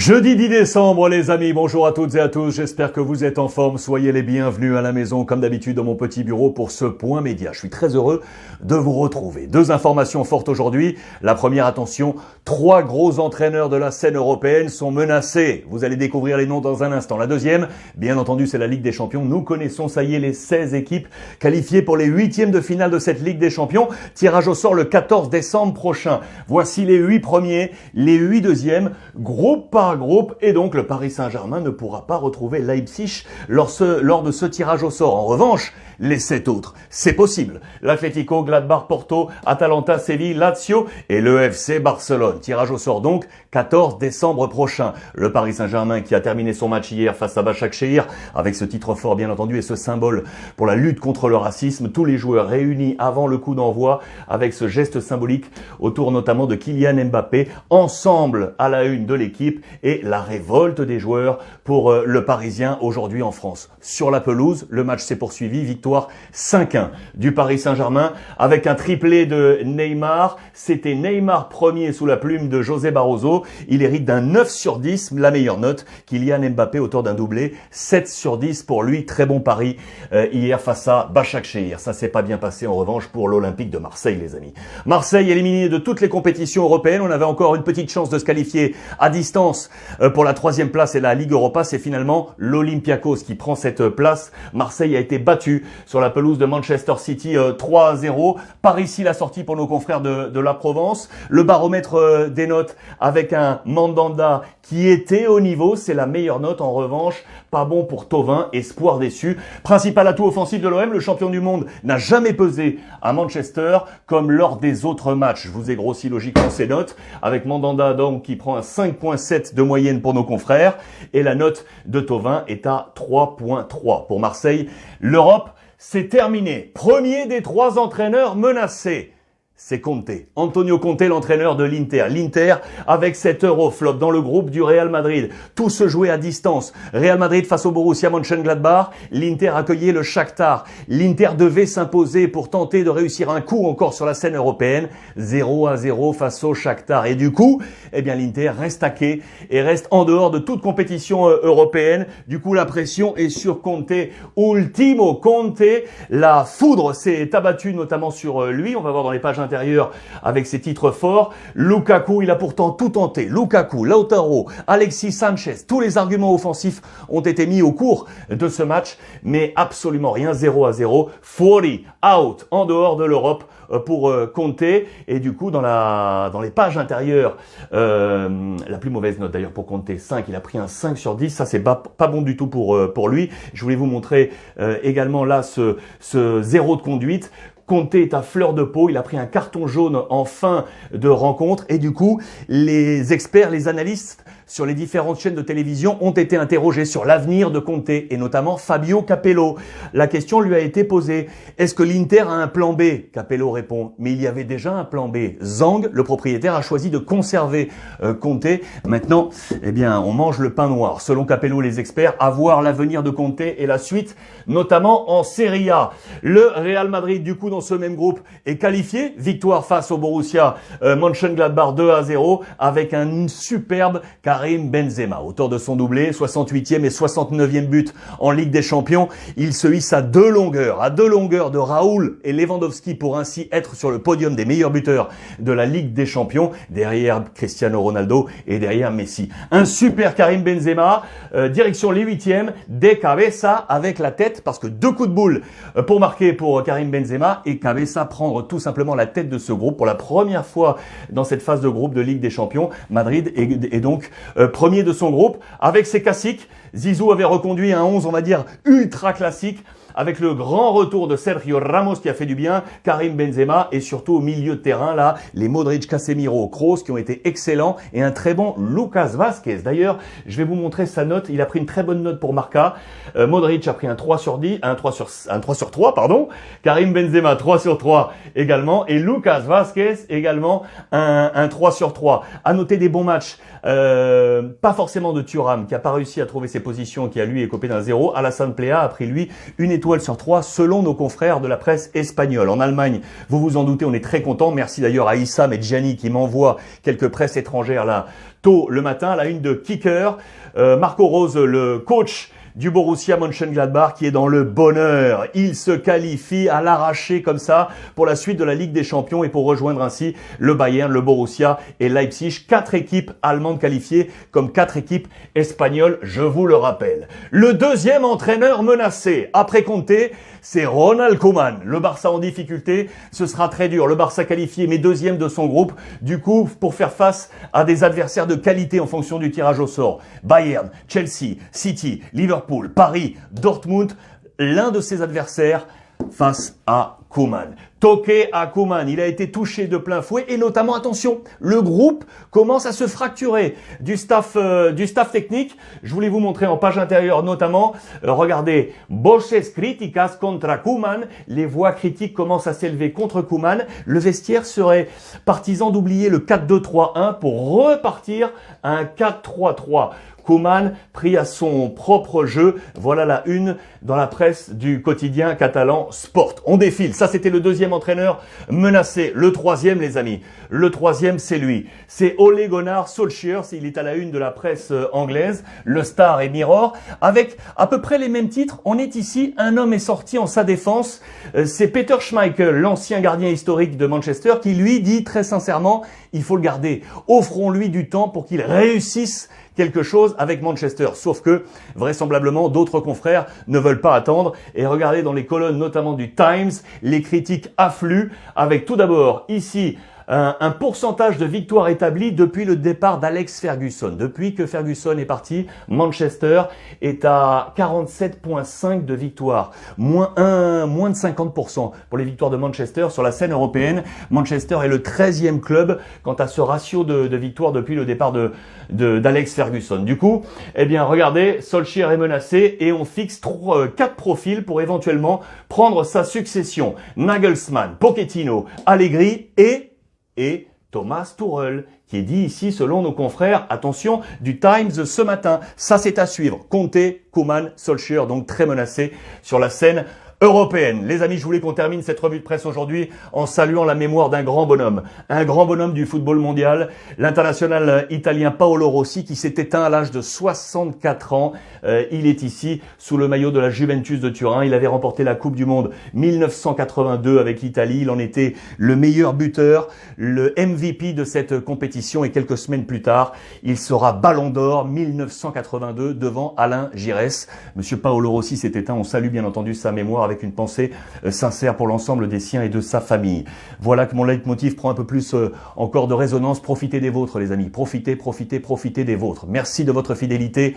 Jeudi 10 décembre, les amis, bonjour à toutes et à tous, j'espère que vous êtes en forme, soyez les bienvenus à la maison, comme d'habitude dans mon petit bureau pour ce point média. Je suis très heureux de vous retrouver. Deux informations fortes aujourd'hui. La première, attention, 3 gros entraîneurs de la scène européenne sont menacés. Vous allez découvrir les noms dans un instant. La deuxième, bien entendu, c'est la Ligue des Champions. Nous connaissons, ça y est, les 16 équipes qualifiées pour les 8e de finale de cette Ligue des Champions. Tirage au sort le 14 décembre prochain. Voici les 8 premiers, les 8 deuxièmes, groupe par groupe, et donc le Paris Saint-Germain ne pourra pas retrouver Leipzig lors de ce tirage au sort. En revanche, les 7 autres, c'est possible. L'Atlético, Gladbach, Porto, Atalanta, Séville, Lazio et le FC Barcelone. Tirage au sort donc 14 décembre prochain. Le Paris Saint-Germain qui a terminé son match hier face à Başakşehir avec ce titre fort bien entendu et ce symbole pour la lutte contre le racisme. Tous les joueurs réunis avant le coup d'envoi avec ce geste symbolique autour notamment de Kylian Mbappé, ensemble à la une de l'équipe, et la révolte des joueurs pour le Parisien aujourd'hui en France. Sur la pelouse, le match s'est poursuivi, victoire 5-1 du Paris Saint-Germain avec un triplé de Neymar. C'était Neymar premier sous la plume de José Barroso. Il hérite d'un 9 sur 10, la meilleure note. Kylian Mbappé, auteur d'un doublé, 7 sur 10 pour lui. Très bon pari hier face à Başakşehir. Ça s'est pas bien passé en revanche pour l'Olympique de Marseille, les amis. Marseille éliminé de toutes les compétitions européennes. On avait encore une petite chance de se qualifier à distance pour la 3e place et la Ligue Europa. C'est finalement l'Olympiakos qui prend cette place. Marseille a été battu sur la pelouse de Manchester City 3-0. Par ici la sortie pour nos confrères de la Provence. Le baromètre des notes avec un Mandanda qui était au niveau, c'est la meilleure note. En revanche, pas bon pour Thauvin, espoir déçu. Principal atout offensif de l'OM, le champion du monde n'a jamais pesé à Manchester comme lors des autres matchs. Je vous ai grossi logiquement ces notes avec Mandanda donc qui prend un 5.7 de moyenne pour nos confrères et la note de Thauvin est à 3.3 pour Marseille. L'Europe, c'est terminé. Premier des 3 entraîneurs menacés. C'est Conte. Antonio Conte, l'entraîneur de l'Inter. L'Inter avec cet Euroflop dans le groupe du Real Madrid. Tout se jouait à distance. Real Madrid face au Borussia Mönchengladbach. L'Inter accueillait le Shakhtar. L'Inter devait s'imposer pour tenter de réussir un coup encore sur la scène européenne. 0-0 face au Shakhtar. Et du coup, eh bien, l'Inter reste à quai et reste en dehors de toute compétition européenne. Du coup, la pression est sur Conte. Ultimo Conte. La foudre s'est abattue notamment sur lui. On va voir dans les pages intérieures avec ses titres forts. Lukaku, il a pourtant tout tenté. Lukaku, Lautaro, Alexis Sanchez, tous les arguments offensifs ont été mis au cours de ce match, mais absolument rien, 0-0. Fuori, out, en dehors de l'Europe pour Conte. Et du coup, dans les pages intérieures, la plus mauvaise note d'ailleurs pour Conte, 5. Il a pris un 5 sur 10. Ça, c'est pas bon du tout pour lui. Je voulais vous montrer également là ce zéro de conduite. Conte est à fleur de peau, il a pris un carton jaune en fin de rencontre et du coup, les experts, les analystes sur les différentes chaînes de télévision ont été interrogés sur l'avenir de Conte et notamment Fabio Capello. La question lui a été posée, est-ce que l'Inter a un plan B? Capello répond, mais il y avait déjà un plan B. Zhang, le propriétaire, a choisi de conserver Conte. Maintenant, eh bien, on mange le pain noir. Selon Capello, les experts, à voir l'avenir de Conte et la suite, notamment en Serie A. Le Real Madrid, du coup, dans ce même groupe, est qualifié. Victoire face au Borussia Mönchengladbach 2-0 avec un superbe Karim Benzema. Auteur de son doublé, 68e et 69e but en Ligue des Champions. Il se hisse à deux longueurs de Raoul et Lewandowski pour ainsi être sur le podium des meilleurs buteurs de la Ligue des Champions, derrière Cristiano Ronaldo et derrière Messi. Un super Karim Benzema, direction les 8e, de cabeza avec la tête, parce que 2 coups de boule pour marquer pour Karim Benzema et cabeza prendre tout simplement la tête de ce groupe pour la première fois dans cette phase de groupe de Ligue des Champions. Madrid est donc premier de son groupe avec ses classiques. Zizou avait reconduit un 11, on va dire, ultra classique avec le grand retour de Sergio Ramos qui a fait du bien, Karim Benzema et surtout au milieu de terrain, là, les Modric, Casemiro, Kroos qui ont été excellents et un très bon Lucas Vazquez. D'ailleurs, je vais vous montrer sa note. Il a pris une très bonne note pour Marca. Modric a pris un 3 sur 10, un 3 sur 3, pardon. Karim Benzema, 3 sur 3 également. Et Lucas Vazquez également un 3 sur 3. À noter des bons matchs pas forcément de Thuram, qui a pas réussi à trouver ses positions, qui a lui écopé d'un 0. Alassane Plea a pris lui 1 étoile sur 3 selon nos confrères de la presse espagnole. En Allemagne, vous vous en doutez, on est très content. Merci d'ailleurs à Issam et Gianni qui m'envoient quelques presses étrangères là tôt le matin. La une de Kicker, Marco Rose, le coach du Borussia Mönchengladbach, qui est dans le bonheur. Il se qualifie à l'arraché comme ça pour la suite de la Ligue des Champions et pour rejoindre ainsi le Bayern, le Borussia et Leipzig. 4 équipes allemandes qualifiées comme 4 équipes espagnoles, je vous le rappelle. Le deuxième entraîneur menacé après Conte, c'est Ronald Koeman. Le Barça en difficulté, ce sera très dur. Le Barça qualifié mais deuxième de son groupe. Du coup, pour faire face à des adversaires de qualité en fonction du tirage au sort. Bayern, Chelsea, City, Liverpool, Paris, Dortmund, l'un de ses adversaires face à Koeman. Toqué à Koeman, il a été touché de plein fouet et notamment, attention, le groupe commence à se fracturer du staff technique. Je voulais vous montrer en page intérieure notamment, regardez, voces críticas contra Koeman, les voix critiques commencent à s'élever contre Koeman. Le vestiaire serait partisan d'oublier le 4-2-3-1 pour repartir à un 4-3-3. Koeman pris à son propre jeu. Voilà la une dans la presse du quotidien catalan Sport. On défile. Ça, c'était le deuxième entraîneur menacé. Le troisième, les amis. Le troisième, c'est lui. C'est Ole Gunnar Solskjaer. Il est à la une de la presse anglaise. Le Star et Mirror. Avec à peu près les mêmes titres. On est ici. Un homme est sorti en sa défense. C'est Peter Schmeichel, l'ancien gardien historique de Manchester, qui lui dit très sincèrement, il faut le garder. Offrons-lui du temps pour qu'il réussisse quelque chose avec Manchester. Sauf que, vraisemblablement, d'autres confrères ne veulent pas attendre. Et regardez dans les colonnes, notamment du Times, les critiques affluent avec tout d'abord, ici, un pourcentage de victoires établi depuis le départ d'Alex Ferguson. Depuis que Ferguson est parti, Manchester est à 47,5 de victoires. Moins de 50% pour les victoires de Manchester sur la scène européenne. Manchester est le 13e club quant à ce ratio de victoires depuis le départ d'Alex Ferguson. Du coup, eh bien, regardez, Solskjaer est menacé et on fixe 4 profils pour éventuellement prendre sa succession. Nagelsmann, Pochettino, Allegri et Thomas Tuchel, qui est dit ici, selon nos confrères, attention, du Times ce matin. Ça, c'est à suivre. Conte, Koeman, Solskjaer, donc très menacé sur la scène européenne. Les amis, je voulais qu'on termine cette revue de presse aujourd'hui en saluant la mémoire d'un grand bonhomme. Un grand bonhomme du football mondial, l'international italien Paolo Rossi, qui s'est éteint à l'âge de 64 ans. Il est ici sous le maillot de la Juventus de Turin. Il avait remporté la Coupe du Monde 1982 avec l'Italie. Il en était le meilleur buteur, le MVP de cette compétition et quelques semaines plus tard, il sera Ballon d'Or 1982 devant Alain Giresse. Monsieur Paolo Rossi s'est éteint. On salue bien entendu sa mémoire avec une pensée sincère pour l'ensemble des siens et de sa famille. Voilà que mon leitmotiv prend un peu plus encore de résonance. Profitez des vôtres, les amis. Profitez des vôtres. Merci de votre fidélité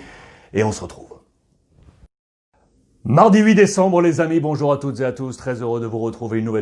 et on se retrouve. Mardi 8 décembre, les amis. Bonjour à toutes et à tous. Très heureux de vous retrouver une nouvelle fois.